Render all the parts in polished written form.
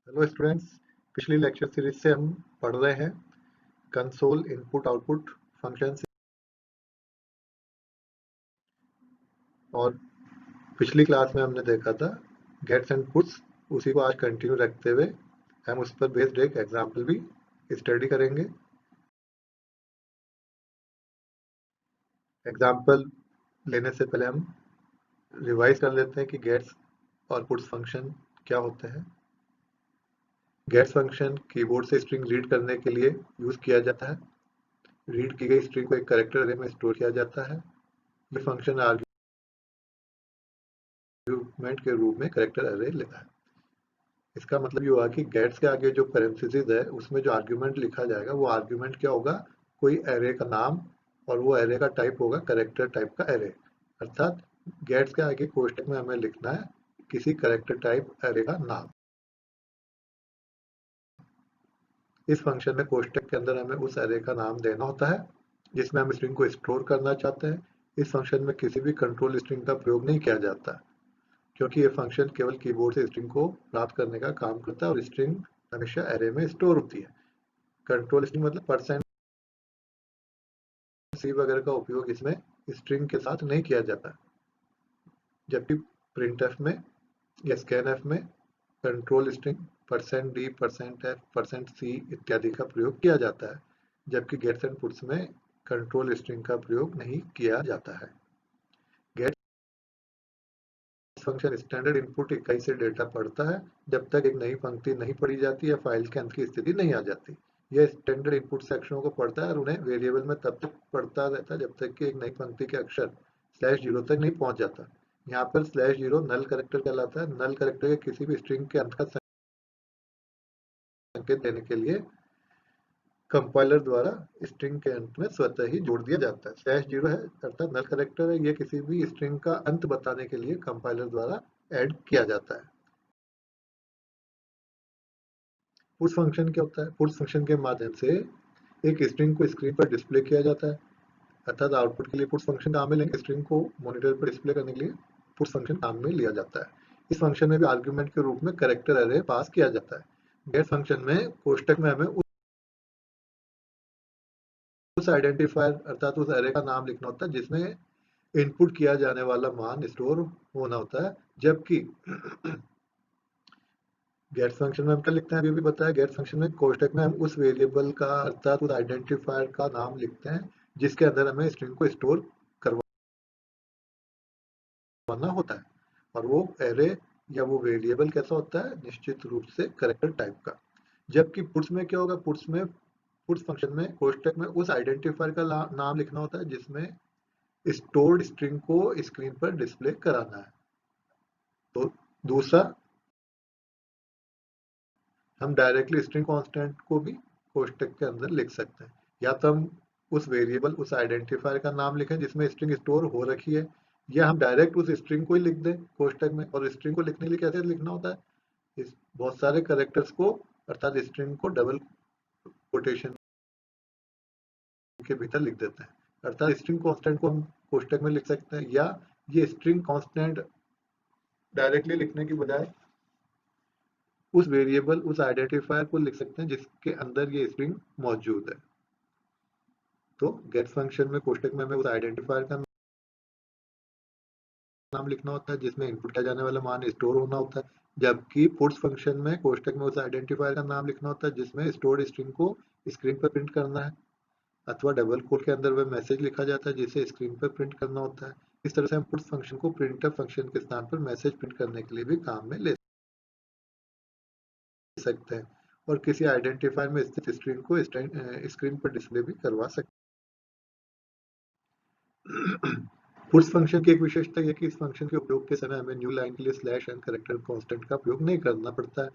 Hello students. पिछली lecture series से हम पढ़ रहे हैं कंसोल इनपुट आउटपुट फंक्शंस। और पिछली क्लास में हमने देखा था गेट्स एंड पुट्स। उसी को आज कंटिन्यू रखते हुए हम उस पर बेस्ड एक एग्जाम्पल भी स्टडी करेंगे। एग्जाम्पल लेने से पहले हम रिवाइज कर लेते हैं कि गेट्स और पुट्स फंक्शन क्या होते हैं। गेट्स फंक्शन कीबोर्ड से स्ट्रिंग रीड करने के लिए यूज किया जाता है। रीड की गई स्ट्रिंग को एक कैरेक्टर अरे में स्टोर किया जाता है। ये फंक्शन आर्ग्यूमेंट के रूप में कैरेक्टर अरे लेता है। इसका मतलब ये हुआ कि गेट्स के आगे जो पैरेंथेसिस है उसमें जो आर्ग्यूमेंट लिखा जाएगा वो आर्ग्यूमेंट क्या होगा, कोई एरे का नाम, और वो एरे का टाइप होगा कैरेक्टर टाइप का एरे। अर्थात गेट्स के आगे कोष्टक में हमें लिखना है किसी कैरेक्टर टाइप एरे का नाम। इस फंक्शन में कोष्टक के अंदर हमें उस एरे का नाम देना होता है जिसमें हम स्ट्रिंग को स्टोर करना चाहते हैं। इस फंक्शन में किसी भी कंट्रोल स्ट्रिंग का प्रयोग नहीं किया जाता क्योंकि ये फंक्शन केवल कीबोर्ड से स्ट्रिंग को प्राप्त करने का काम करता है और स्ट्रिंग हमेशा एरे में स्टोर होती है। कंट्रोल स्ट्रिंग मतलब परसेंट सी वगैरह का उपयोग इसमें स्ट्रिंग के साथ नहीं किया जाता, जबकि प्रिंटफ में या स्कैनफ में control string %d %f %c इत्यादि का प्रयोग किया जाता है, जबकि गेट्स एंड पुट्स में कंट्रोल स्ट्रिंग का प्रयोग नहीं किया जाता है। गेट्स फंक्शन स्टैंडर्ड इनपुट इकाई से डेटा पढ़ता है जब तक एक नई पंक्ति नहीं पढ़ी जाती या फाइल के अंत की स्थिति नहीं आ जाती। यह स्टैंडर्ड इनपुट सेक्शनों को पढ़ता है और उन्हें वेरिएबल में तब तक पढ़ता रहता है जब तक कि एक नई पंक्ति के अक्षर /0 तक नहीं पहुंच जाता। यहाँ पर /0 नल कैरेक्टर कहलाता है। नल कैरेक्टर के किसी भी स्ट्रिंग के अंत का संकेत देने के लिए कंपाइलर द्वारा स्ट्रिंग के अंत में स्वतः ही जोड़ दिया जाता है। /0 है अर्थात नल कैरेक्टर है, यह किसी भी स्ट्रिंग का अंत बताने के लिए कंपाइलर द्वारा ऐड किया जाता है। पुट्स फंक्शन क्या होता है? पुट्स फंक्शन के माध्यम से एक स्ट्रिंग को स्क्रीन पर डिस्प्ले किया जाता है। अर्थात आउटपुट के लिए पुट्स फंक्शन काम में लेंगे, स्ट्रिंग को मॉनिटर पर डिस्प्ले करने के लिए पुट्स फंक्शन काम में लिया जाता है। इस फंक्शन में भी आर्ग्यूमेंट के रूप में कैरेक्टर अरे पास किया जाता है। गेट फंक्शन में कोष्टक में हमें उस आइडेंटिफायर अर्थात उस अरे का नाम लिखना होता है जिसमें इनपुट किया जाने वाला मान स्टोर होना होता है, जबकि गेट फंक्शन में हम क्या लिखते हैं, अभी भी बताया। गेट फंक्शन में कोष्टक में हम उस वेरिएबल का अर्थात उस आइडेंटिफायर का नाम लिखते हैं जिसके अंदर हमें स्ट्रिंग को स्टोर करवाना होता है, और वो एरे या वो वेरिएबल कैसा होता है, निश्चित रूप से कैरेक्टर टाइप का। जबकि पुट्स में क्या होगा, पुट्स फंक्शन में कोष्टक में उस आइडेंटिफायर का नाम लिखना होता है जिसमें स्टोर्ड स्ट्रिंग को स्क्रीन पर डिस्प्ले कराना है। तो दूसरा, हम डायरेक्टली स्ट्रिंग कांस्टेंट को भी कोष्टक के अंदर लिख सकते हैं। या तो हम उस वेरिएबल उस आइडेंटिफायर का नाम लिखें जिसमें स्ट्रिंग स्टोर हो रखी है, या हम डायरेक्ट उस स्ट्रिंग को ही लिख दें कोष्टक में। और स्ट्रिंग को लिखने के लिए कैसे लिखना होता है, इस बहुत सारे कैरेक्टर्स को अर्थात स्ट्रिंग को डबल कोटेशन के भीतर लिख देते हैं। अर्थात स्ट्रिंग कांस्टेंट को हम कोष्टक में लिख सकते हैं, या ये स्ट्रिंग कांस्टेंट डायरेक्टली लिखने की बजाय उस वेरिएबल उस आइडेंटिफायर को लिख सकते हैं जिसके अंदर ये स्ट्रिंग मौजूद है। तो गेट फंक्शन में कोष्टक में हमें उस आइडेंटिफायर का नाम लिखना होता है जिसमें इनपुट किया जाने वाला मान स्टोर होना होता है, जबकि पुट्स फंक्शन में कोष्टक में उस आइडेंटिफायर का नाम लिखना होता है जिसमें स्टोर्ड स्ट्रिंग को स्क्रीन पर प्रिंट करना है, अथवा डबल कोट के अंदर वह मैसेज लिखा जाता है जिसे स्क्रीन पर प्रिंट करना होता है। इस तरह से हम पुट्स फंक्शन को प्रिंटफ फंक्शन के स्थान पर मैसेज प्रिंट करने के लिए भी काम में ले सकते हैं, और किसी आइडेंटिफायर में स्थित स्ट्रिंग को स्क्रीन पर डिस्प्ले भी करवा सकते हैं। पुट्स फंक्शन की एक विशेषता यह कि इस फंक्शन के उपयोग के समय हमें न्यू लाइन के लिए /n कैरेक्टर कांस्टेंट का प्रयोग नहीं करना पड़ता है,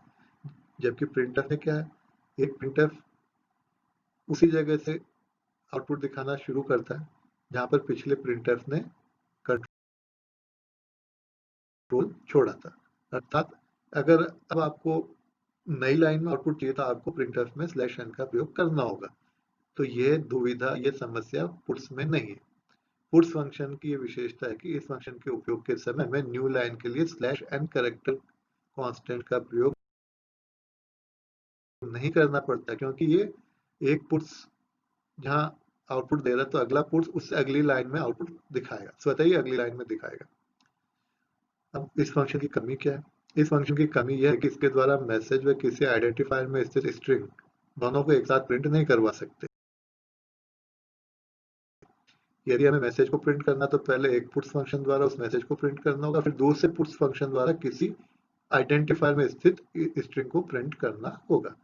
जबकि प्रिंटफ में क्या है, एक प्रिंटफ उसी जगह से आउटपुट दिखाना शुरू करता है जहां पर पिछले प्रिंटफ ने कंट्रोल छोड़ा था। अर्थात अगर अब आपको नई लाइन में आउटपुट चाहिए तो आपको प्रिंटफ में /n का प्रयोग करना होगा। तो ये दुविधा, ये समस्या पुट्स में नहीं है। पुट्स फंक्शन की ये विशेषता है कि इस फंक्शन के उपयोग के समय हमें न्यू लाइन के लिए /n कैरेक्टर कांस्टेंट का प्रयोग नहीं करना पड़ता, क्योंकि ये एक पुट्स जहाँ आउटपुट दे रहा है तो अगला पुट्स उससे अगली लाइन में आउटपुट दिखाएगा, स्वतः ही अगली लाइन में दिखाएगा। अब इस फंक्शन की कमी क्या है? इस फंक्शन की कमी यह है कि इसके द्वारा मैसेज व किसी आइडेंटिफायर में स्थित स्ट्रिंग दोनों को एक साथ प्रिंट नहीं करवा सकते। यदि हमें मैसेज को प्रिंट करना तो पहले एक पुट्स फंक्शन द्वारा उस मैसेज को प्रिंट करना होगा, फिर दूसरे पुट्स फंक्शन द्वारा किसी आइडेंटिफायर में स्थित स्ट्रिंग को प्रिंट करना होगा।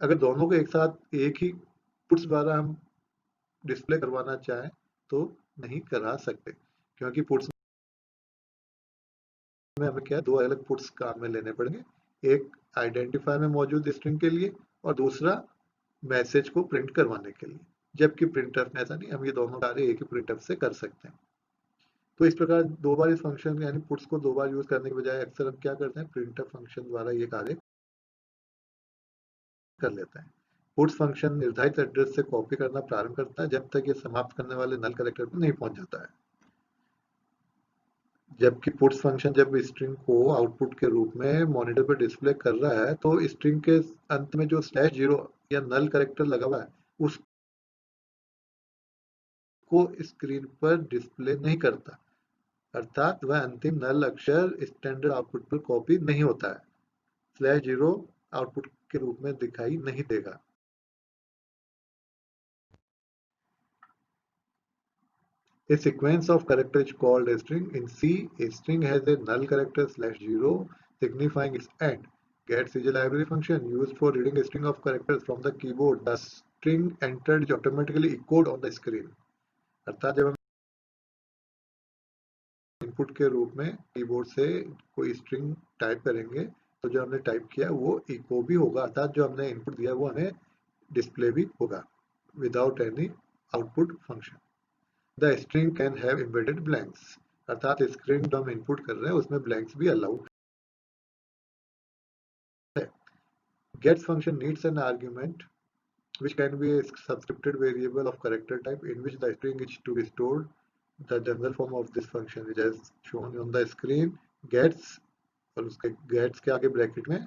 अगर दोनों को एक साथ एक ही पुट्स द्वारा हम डिस्प्ले करवाना चाहें तो नहीं करा सकते, क्योंकि पुट्स में हमें क्या है, दो अलग पुट्स काम में लेने पड़ेंगे, एक आइडेंटिफायर में मौजूद स्ट्रिंग के लिए और दूसरा मैसेज को प्रिंट करवाने के लिए। जबकि प्रिंटफ में ऐसा नहीं, हम ये दोनों कार्य एक ही प्रिंटफ से कर सकते हैं। तो इस प्रकार दो बार इस फंक्शन यानी पुट्स को दो बार यूज करने के बजाय अक्सर हम क्या करते हैं, प्रिंटफ फंक्शन द्वारा ये कार्य कर लेते हैं। पुट्स फंक्शन निर्धारित एड्रेस से कॉपी करना प्रारंभ करता है जब तक ये समाप्त करने वाले नल कैरेक्टर पर नहीं पहुंच जाता है। जबकि पुट्स फंक्शन जब स्ट्रिंग को आउटपुट के रूप में मॉनिटर पर डिस्प्ले कर रहा है तो स्ट्रिंग के अंत में जो /0 या नल कैरेक्टर लगा हुआ है उसको स्क्रीन पर डिस्प्ले नहीं करता, अर्थात वह अंतिम नल अक्षर स्टैंडर्ड आउटपुट पर कॉपी नहीं होता है। /0 आउटपुट के रूप में दिखाई नहीं देगा। A sequence of characters called a string. In C, a string has a null character /0 signifying its end. Gets is a library function used for reading a string of characters from the keyboard. The string entered is automatically echoed on the screen. अर्थात जब हम input के रूप में keyboard से कोई string type करेंगे तो जो हमने टाइप किया वो इको भी होगा, अर्थात जो हमने इनपुट दिया वो हमें डिस्प्ले भी होगा without any output function. The string can have embedded blanks, अर्थात स्ट्रिंग जो हम इनपुट कर रहे हैं उसमें ब्लैंक्स भी अलाउड है। Gets function needs an argument which can be a subscripted variable of character type in which the string is to be stored. The general form of this function is as shown on the screen. Gets और उसके gets के आगे bracket में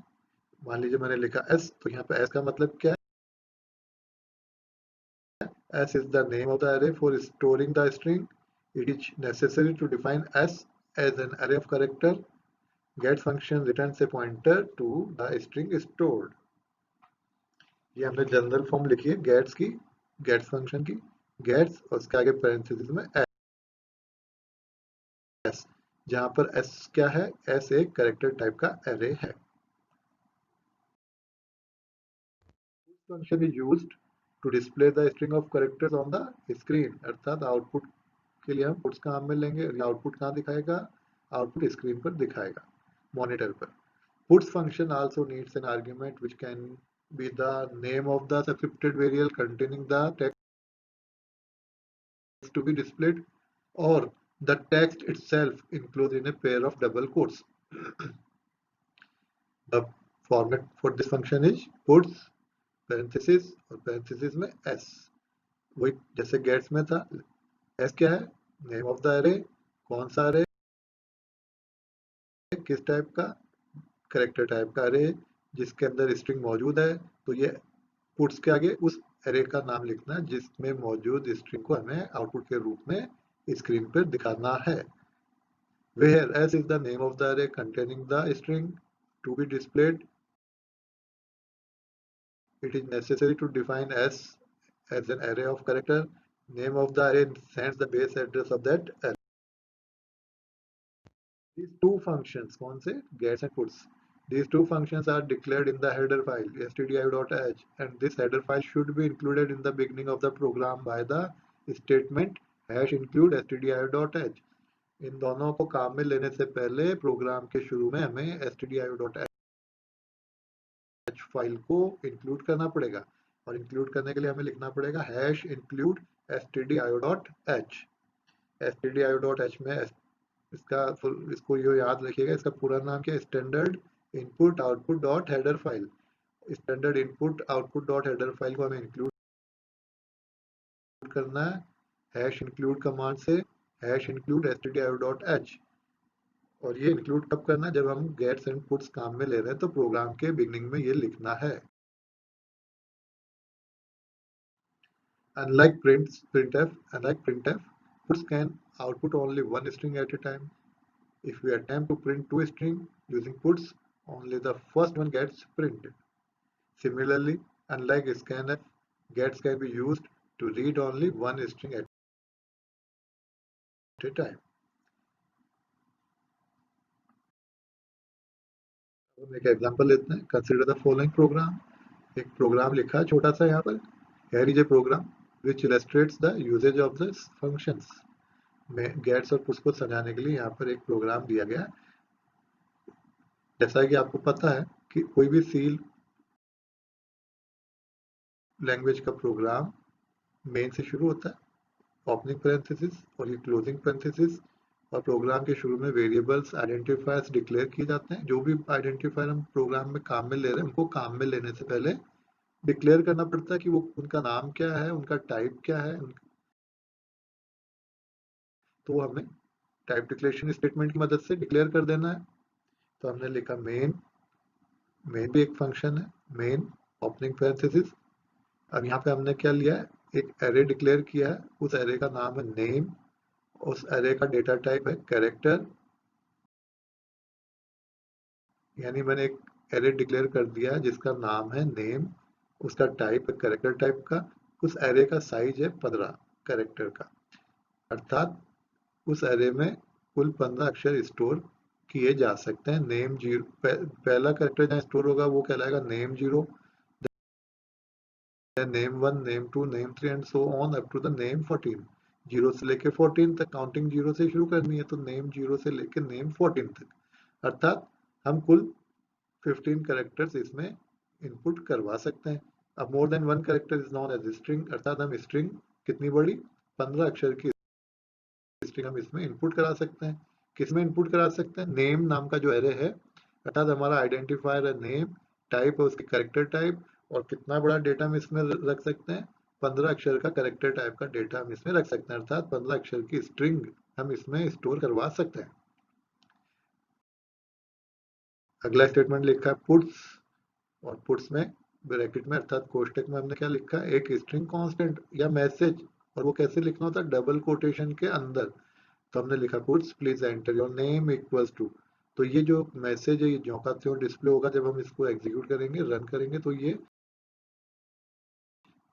मान लीजिए मैंने लिखा s, तो यहाँ पे s का मतलब क्या है? S is the name of the array for storing the string. It is necessary to define s as an array of character. Get function returns a pointer to the string stored. ये हमने general form लिखी है gets की, gets function की। Gets और उसके आगे parenthesis में एस, जहां पर एस क्या है, एस एक कैरेक्टर टाइप का एरे है। Function is used to display the string of characters on the screen, अर्थात आउटपुट के लिए हम पुट्स काम में लेंगे। आउटपुट कहाँ दिखाएगा, आउटपुट स्क्रीन पर दिखाएगा, मॉनिटर पर। Puts function also needs an argument which can be the name of the subscripted variable containing the text to be displayed, or the text itself enclosed in a pair of double quotes. The format for this function is puts parenthesis और parenthesis में s, वही जैसे gets में था। s क्या है, name of the अरे, कौन सा अरे, किस टाइप का, कैरेक्टर टाइप का अरे जिसके अंदर स्ट्रिंग मौजूद है। तो ये पुट्स के आगे उस अरे का नाम लिखना जिसमें मौजूद स्ट्रिंग को हमें आउटपुट के रूप में स्क्रीन पर दिखाना है। Where s is the name of the array containing the string to be displayed, it is necessary to define s as an array of character. Name of the array sends the base address of that array. These two functions, कौन से, gets and puts, these two functions are declared in the header file stdio.h, and this header file should be included in the beginning of the program by the statement #include stdio.h. इन दोनों को काम में लेने से पहले programme के शुरू में हमें stdio.h फाइल को इंक्लूड करना पड़ेगा, और इंक्लूड करने के लिए हमें लिखना पड़ेगा #include stdio.h। stdio.h में इसको ये याद रखिएगा, इसका पूरा नाम क्या है, standard input output dot header file. Standard input output dot header file को हमें इंक्लूड करना है #include कमांड से #include stdio.h। और ये इंक्लूड कब करना है, जब हम गेट्स एंड पुट्स काम में ले रहे हैं तो प्रोग्राम के बिगनिंग में ये लिखना है। Unlike printf, puts can output only one string at a time. If we attempt to print two strings using puts, only the first one gets printed. Similarly, unlike scanf, gets can be used to read only one string at a time. हम एक example लेते हैं. Consider the following programme. एक programme लिखा है छोटा सा यहाँ पर. Here is a program which illustrates the usage of the functions. में गेट्स और पुट्स को समझाने के लिए यहाँ पर एक प्रोग्राम दिया गया है. जैसा कि आपको पता है कि कोई भी सी लैंग्वेज का प्रोग्राम मेन से शुरू होता है, ओपनिंग पैरेंथेसिस और ये क्लोजिंग पैरेंथेसिस, और प्रोग्राम के शुरू में वेरिएबल्स आइडेंटिफायर्स डिक्लेयर किए जाते हैं. जो भी आइडेंटिफायर हम प्रोग्राम में काम में ले रहे हैं उनको काम में लेने से पहले डिक्लेयर करना पड़ता है कि वो उनका नाम क्या है, उनका टाइप क्या है. तो हमें टाइप डिक्लेरेशन स्टेटमेंट की मदद से डिक्लेयर कर देना है. तो हमने लिखा मेन भी एक फंक्शन है, मेन ओपनिंग पैरेंथेसिस. अब यहाँ पे हमने क्या लिया है, एक एरे डिक्लेयर किया है. उस एरे का नाम है नेम. उस एरे का डेटा टाइप है कैरेक्टर. यानी मैंने एक एरे डिक्लेयर कर दिया है जिसका नाम है नेम, उसका टाइप है कैरेक्टर टाइप का. उस एरे का साइज है 15 कैरेक्टर का. अर्थात उस एरे में कुल 15 अक्षर स्टोर किए जा सकते हैं. नेम जीरो, पहला कैरेक्टर जहाँ स्टोर होगा वो कहलाएगा name 0, name 1, name 2, name 3 and so on up to the name 14. 0 से लेके 14 तक काउंटिंग 0 से शुरू करनी है, तो नेम 0 से लेके नेम 14 तक. अर्थात हम कुल 15 कैरेक्टर्स इसमें इनपुट करवा सकते हैं. अब more than one character is known as string. अर्थात हम स्ट्रिंग कितनी बड़ी, 15 अक्षर की स्ट्रिंग हम इसमें इनपुट करा सकते हैं. किसमें इनपुट करा सकते हैं, नेम नाम का जो एरे है, अर्थात हमारा आइडेंटिफायर है नेम, टाइप है उसकी कैरेक्टर टाइप, और कितना बड़ा डेटा हम इसमें रख सकते हैं, 15 अक्षर का कैरेक्टर टाइप का डेटा हम इसमें रख सकते हैं. अर्थात 15 अक्षर की स्ट्रिंग हम इसमें स्टोर करवा सकते हैं. अगला स्टेटमेंट लिखा है पुट्स, और पुट्स में ब्रैकेट में अर्थात कोष्टक में हमने क्या लिखा है, एक स्ट्रिंग कांस्टेंट या मैसेज. और वो कैसे लिखना होता है, डबल कोटेशन के अंदर. तो हमने लिखा puts please enter your name equals to. तो ये जो मैसेज है ये जौका त्यों डिस्प्ले होगा जब हम इसको एग्जीक्यूट करेंगे, रन करेंगे. तो ये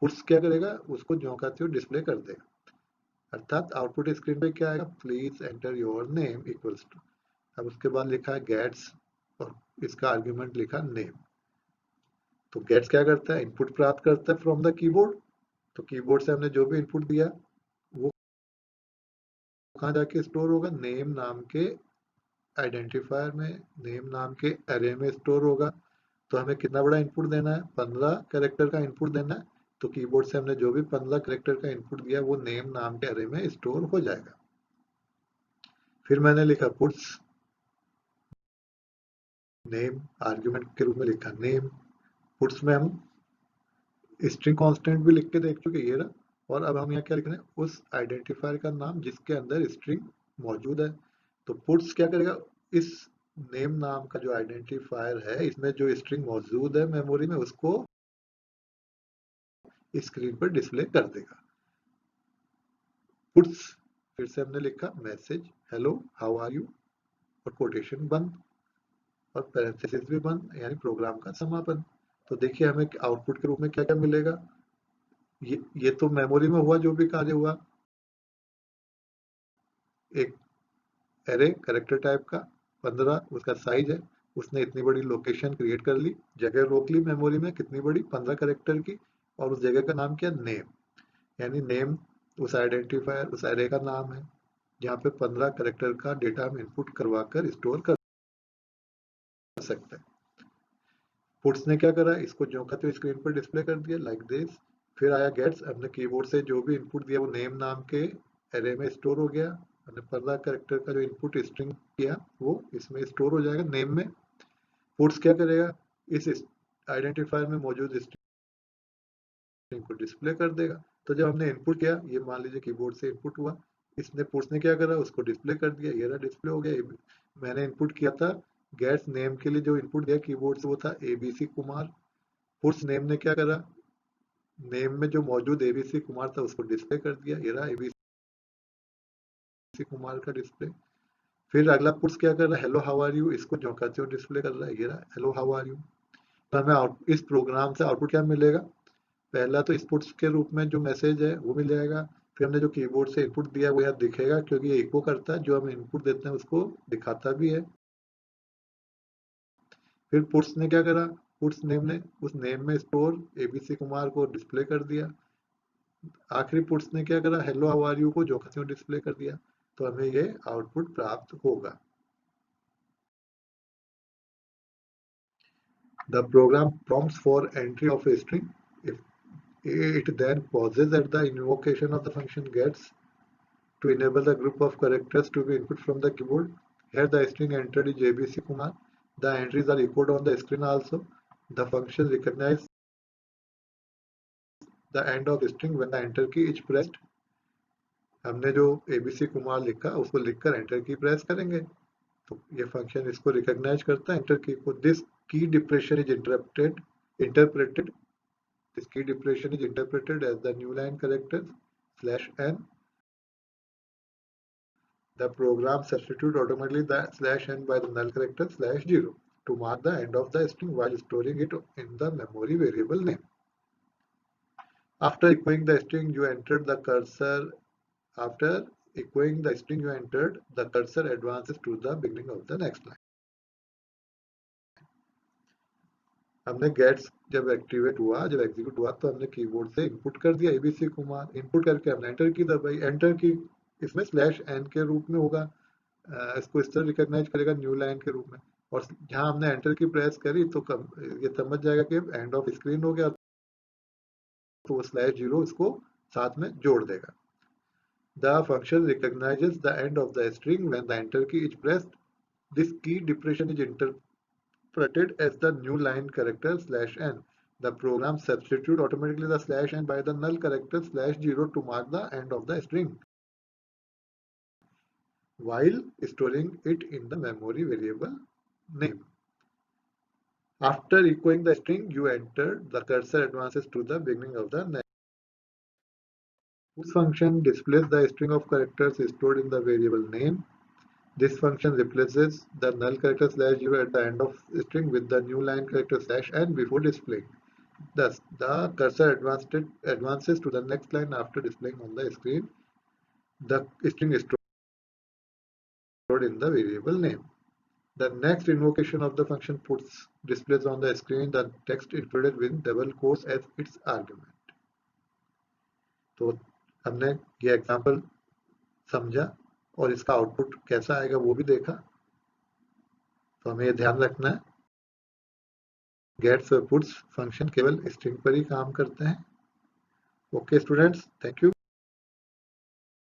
पुट्स क्या करेगा, उसको जौका त्यों डिस्प्ले कर देगा. अर्थात आउटपुट स्क्रीन पे क्या आएगा, please enter your name equals to. अब उसके बाद लिखा है गेट्स, और इसका आर्ग्यूमेंट लिखा नेम. तो गेट्स क्या करता है, इनपुट प्राप्त करता है फ्रॉम द कीबोर्ड. तो कीबोर्ड से हमने जो भी इनपुट दिया वो कहाँ जाके स्टोर होगा, नेम नाम के आइडेंटिफायर में, नेम नाम के एरे में स्टोर होगा. तो हमें कितना बड़ा इनपुट देना है, 15 कैरेक्टर का इनपुट देना है. तो कीबोर्ड से हमने जो भी 15 कैरेक्टर का इनपुट दिया वो नेम नाम के एरे में स्टोर हो जाएगा. फिर मैंने लिखा पुट्स नेम, आर्ग्यूमेंट के रूप में लिखा नेम. पुट्स में हम स्ट्रिंग कांस्टेंट भी लिख के देख चुके, ये रहा. और अब हम यहाँ क्या लिख रहे हैं, उस आइडेंटिफायर का नाम जिसके अंदर स्ट्रिंग मौजूद है. तो पुट्स क्या करेगा, इस नेम नाम का जो आइडेंटिफायर है इसमें जो स्ट्रिंग मौजूद है मेमोरी में उसको स्क्रीन पर डिस्प्ले कर देगा. पुट्स फिर से हमने लिखा message hello how are you, और कोटेशन बंद और पैरेंथेसिस भी बंद, यानी प्रोग्राम का समापन. तो देखिए हमें आउटपुट के रूप में क्या क्या मिलेगा. ये तो मेमोरी में हुआ जो भी कार्य हुआ, एक एरे कैरेक्टर टाइप का 15 उसका साइज है. उसने इतनी बड़ी लोकेशन क्रिएट कर ली, जगह रोक ली मेमोरी में कितनी बड़ी, 15 कैरेक्टर की. और उस जगह का नाम क्या, नेम. यानी नेम उस आइडेंटिफायर उस एरे का नाम है जहाँ पे 15 कैरेक्टर का डेटा हम इनपुट करवा कर स्टोर कर सकते हैं. पुट्स ने क्या करा, इसको जो का तो स्क्रीन पर डिस्प्ले कर दिया लाइक दिस. फिर आया गेट्स, हमने कीबोर्ड से जो भी इनपुट दिया वो नेम नाम के एरे में स्टोर हो गया. हमने 15 कैरेक्टर का जो इनपुट स्ट्रिंग किया वो इसमें स्टोर हो जाएगा नेम में. पुट्स क्या करेगा, इस आइडेंटिफायर में मौजूद स्ट्रिंग को डिस्प्ले कर देगा. तो जब हमने इनपुट किया, ये मान लीजिए कीबोर्ड से इनपुट हुआ, इसने पुट्स ने क्या करा, उसको डिस्प्ले कर दिया. ये रहा डिस्प्ले हो गया. मैंने इनपुट किया था गेट्स नेम के लिए, जो इनपुट दिया कीबोर्ड से वो था एबीसी कुमार. पुट्स नेम ने क्या करा, नेम में जो मौजूद एबीसी कुमार था उसको डिस्प्ले कर दिया, ये रहा एबीसी कुमार का डिस्प्ले। फिर अगला पुट्स क्या कर रहा है, हेलो हाउ आर यू, इसको जोकाते हुए डिस्प्ले कर रहा है, ये रहा हेलो हाउ आर यू। तो हमें इस प्रोग्राम से आउटपुट क्या मिलेगा, पहला तो इस पुट्स के रूप में जो मैसेज है वो मिल जाएगा। फिर हमने जो कीबोर्ड से इनपुट दिया वो यहाँ दिखेगा, क्योंकि ये इको करता है, जो हम इनपुट देते हैं उसको दिखाता भी है। फिर पुट्स ने क्या करा, पुट्स नेम ने उस नेम में स्टोर एबीसी कुमार को डिस्प्ले कर दिया। आखिरी पुट्स ने क्या करा, हेलो हाउ आर यू को जोकसी में डिस्प्ले कर दिया। तो हमें ये आउटपुट प्राप्त होगा। The program prompts for entry of a string. If it then pauses at the invocation of the function gets to enable the group of characters to be input from the keyboard. Here the string entered is ABC Kumar. The entries are echoed on the screen also. The function recognizes the end of the string when the enter key is pressed. हमने जो ABC Kumar लिखा उसको लिखकर enter की press करेंगे तो ये function इसको रिकॉग्नाइज करता है एंटर की को। दिस की depression is interpreted. This key depression is interpreted as the new line character /n. The program substitutes automatically the /n by the null character /0 to mark the end of the string while storing it in the memory variable name. After echoing the string you entered, the cursor advances to the beginning of the next line. हमने gets जब activate हुआ, जब execute हुआ तो हमने keyboard से input कर दिया एबीसी कुमार। इनपुट करके हमने एंटर की दबाई, एंटर की इसमें /n के रूप में होगा, इसको इस तरह रिकॉग्नाइज करेगा न्यू लाइन के रूप में। और जहां हमने एंटर की प्रेस करी तो ये समझ जाएगा कि एंड ऑफ स्क्रीन हो गया, तो वो /0 इसको साथ में जोड़ देगा। The function recognizes the end of the string when the enter key is pressed. This key depression is interpreted as the new line character /n. The program substitutes automatically the /n by the null character /0 to mark the end of the string while storing it in the memory variable name. After echoing the string you entered, the cursor advances to the beginning of the next. This function displays the string of characters stored in the variable name. This function replaces the null character /0 at the end of the string with the new line character /n before displaying. Thus, the cursor advances to the next line after displaying on the screen the string is stored in the variable name. The next invocation of the function displays on the screen the text included with double quotes as its argument. तो हमने ये example समझा और इसका output कैसा आएगा वो भी देखा। तो हमें ये ध्यान रखना है, गेट्स और पुट्स फंक्शन केवल स्ट्रिंग पर ही काम करते हैं। Okay students, thank you.